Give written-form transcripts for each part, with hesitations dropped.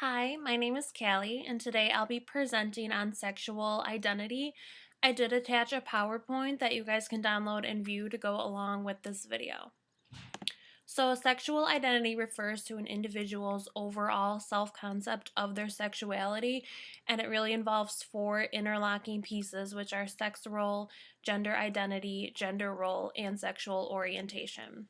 Hi, my name is Callie, and today I'll be presenting on sexual identity. I did attach a PowerPoint that you guys can download and view to go along with this video. So, sexual identity refers to an individual's overall self concept of their sexuality, and it really involves four interlocking pieces, which are sex role, gender identity, gender role, and sexual orientation.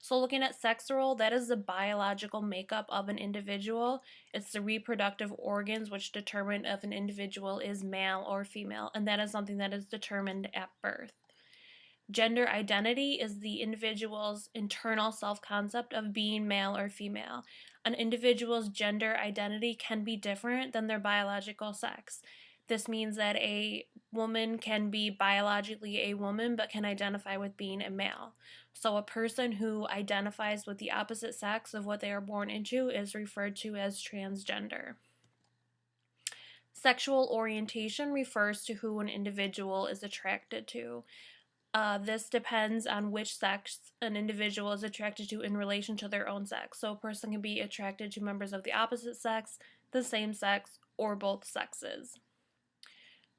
So, looking at sex role, that is the biological makeup of an individual. It's the reproductive organs which determine if an individual is male or female, and that is something that is determined at birth. Gender identity is the individual's internal self concept of being male or female. An individual's gender identity can be different than their biological sex. This means that a woman can be biologically a woman but can identify with being a male. So, a person who identifies with the opposite sex of what they are born into is referred to as transgender. Sexual orientation refers to who an individual is attracted to. This depends on which sex an individual is attracted to in relation to their own sex. So, a person can be attracted to members of the opposite sex, the same sex, or both sexes.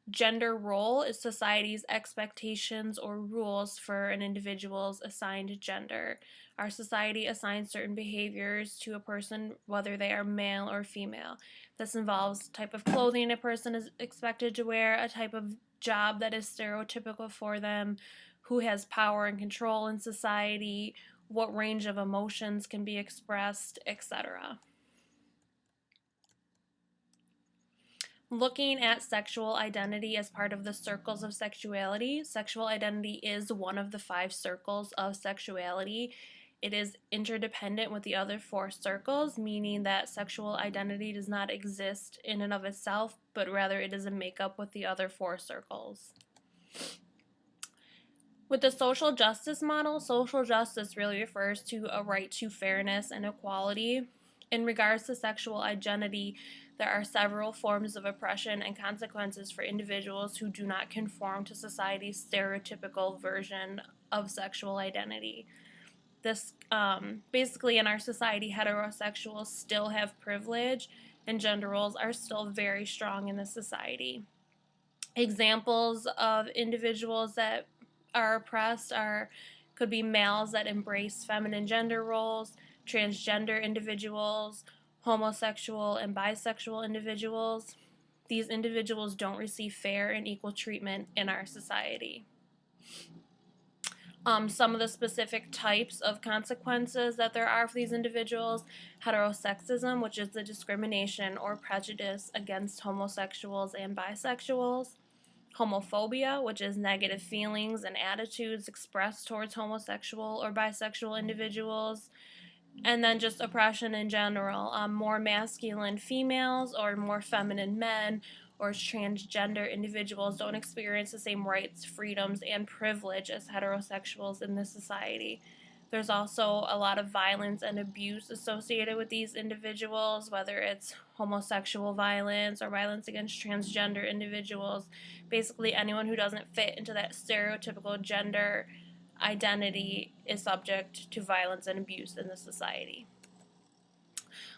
Gender role is society's expectations or rules for an individual's assigned gender. Our society assigns certain behaviors to a person, whether they are male or female. This involves type of clothing a person is expected to wear, a type of job that is stereotypical for them, who has power and control in society, what range of emotions can be expressed, etc. Looking at sexual identity as part of the circles of sexuality, sexual identity is one of the 5 circles of sexuality. It is interdependent with the other 4 circles, meaning that sexual identity does not exist in and of itself, but rather it is a makeup with the other 4 circles. With the social justice model, social justice really refers to a right to fairness and equality. In regards to sexual identity, there are several forms of oppression and consequences for individuals who do not conform to society's stereotypical version of sexual identity. This basically, in our society, heterosexuals still have privilege, and gender roles are still very strong in the society. Examples of individuals that are oppressed could be males that embrace feminine gender roles, transgender individuals, homosexual and bisexual individuals. These individuals don't receive fair and equal treatment in our society. Some of the specific types of consequences that there are for these individuals: heterosexism, which is the discrimination or prejudice against homosexuals and bisexuals; homophobia, which is negative feelings and attitudes expressed towards homosexual or bisexual individuals; and then just oppression in general. More masculine females or more feminine men or transgender individuals don't experience the same rights, freedoms, and privilege as heterosexuals in this society. There's also a lot of violence and abuse associated with these individuals, whether it's homosexual violence or violence against transgender individuals. Basically, anyone who doesn't fit into that stereotypical gender identity is subject to violence and abuse in the society.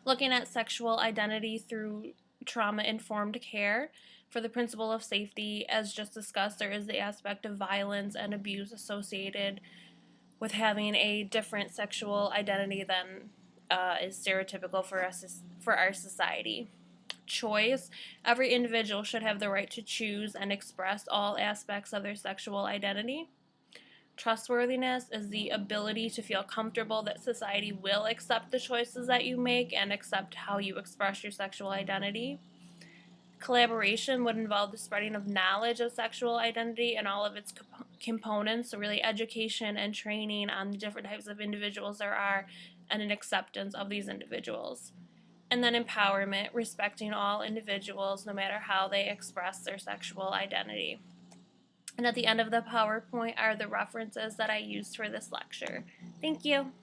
Looking at sexual identity through trauma-informed care, for the principle of safety, as just discussed, there is the aspect of violence and abuse associated with having a different sexual identity than is stereotypical for our society. Choice: every individual should have the right to choose and express all aspects of their sexual identity. Trustworthiness is the ability to feel comfortable that society will accept the choices that you make and accept how you express your sexual identity. Collaboration would involve the spreading of knowledge of sexual identity and all of its components, so really education and training on the different types of individuals there are and an acceptance of these individuals. And then empowerment, respecting all individuals no matter how they express their sexual identity. And at the end of the PowerPoint are the references that I used for this lecture. Thank you.